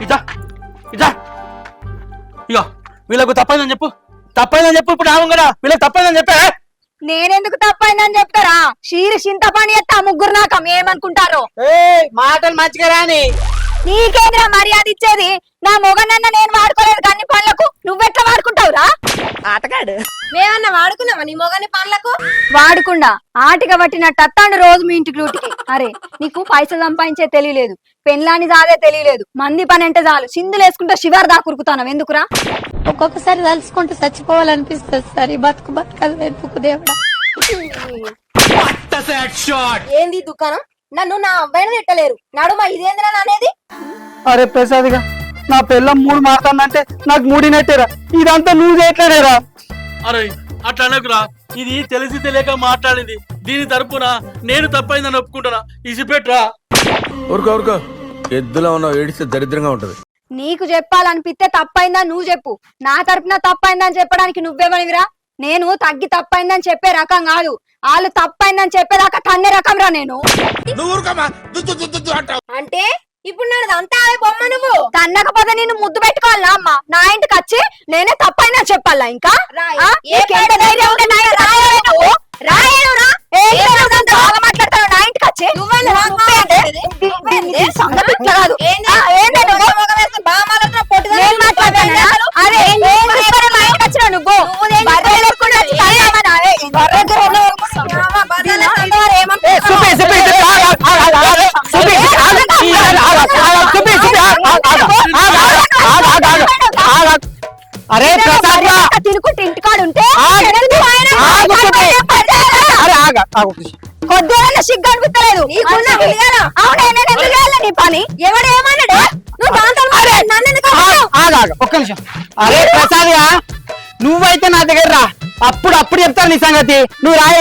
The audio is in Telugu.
ఇదా ఇదా ఇగో వీళ్ళకు తప్పైందని చెప్పు ఇప్పుడు రావు కదా వీళ్ళకి తప్పైందని చెప్పే. నేనెందుకు తప్పైందని చెప్తారా? షీరు చింతపని ఎత్తా ముగ్గురు నాకం ఏమనుకుంటారో. మాటలు మంచిగా రాని. నీకేంద్రా మర్యాద ఇచ్చేది? నా మొగనన్న నేను వాడుకోలేదు కానీ పనులకు నువ్వెట్లా వాడుకుంటావురా? ఆటగాడు మేమన్నా వాడుకున్నావా నీ మొగని పనులకు? వాడుకుండా ఆటిగా పట్టినట్టు అత్తాండు రోజు మీ ఇంటికి లూటికి. అరే నీకు పైసలు సంపాదించే తెలియలేదు, పెళ్ళాని సాదే తెలియలేదు, మంది పని అంటే చాలు సిందులు వేసుకుంటా శివారు దాకురుకుతాను. ఎందుకురా? ఒక్కొక్కసారి తలుచుకుంటూ చచ్చిపోవాలనిపిస్తుంది సార్. ఈ బతుకు బతకదు వెతుకు దేవుడా. ఏంది దుకాణం? నన్ను నా అబ్బాయిని తిట్టలేరు నడుమా ఇదేంద్రా అనేది? అరే ప్రసాద్గా నా పిల్లం 3 మారుతానంటే నాకు మూడినట్టేరా. ఇదంతా నువ్వు చేయట్లేదేరా. అరే అట్లా అనకురా, ఇది తెలిసి తెలియక మాట్లాడింది. దీని తరపున నేను తప్పైందని ఒప్పుకుంటున్నా. ఇసిపెట్రా. ఊరుకో ఎద్దులో ఉన్న ఏడిస్తే దరిద్రంగా ఉంటది. నీకు చెప్పాలనిపిస్తే తప్పైందని నువ్వు చెప్పు, నా తరపున తప్పైందని చెప్పడానికి నువ్వేమనివిరా? నేను తగ్గి తప్పైందని చెప్పే రకం కాదు, వాళ్ళు తప్పైందని చెప్పేదాకా తన్నే రకం రా నేను. అంటే ఇప్పుడు నన్ను అంతా బొమ్మ నువ్వు తన్నకపోతే నేను ముద్దు పెట్టుకోవాలా అమ్మ? నా ఇంటికి వచ్చి నేనే తప్పైందని చెప్పాలా? ఇంకా మాట్లాడతాను నా ఇంటికి వచ్చి. అరే ప్రసాద్ తినుకుంటే ఇంటికాడు ఉంటే కొద్దిగా సిగ్గు అనిపించలేదు. నీ పని ఎవడేమన్నాడు? ఒక్క నిమిషం. అరే ప్రసాద్ నువ్వైతే నా దగ్గర రా, అప్పుడు చెప్తాను నీ సంగతి. నువ్వు రాయండి.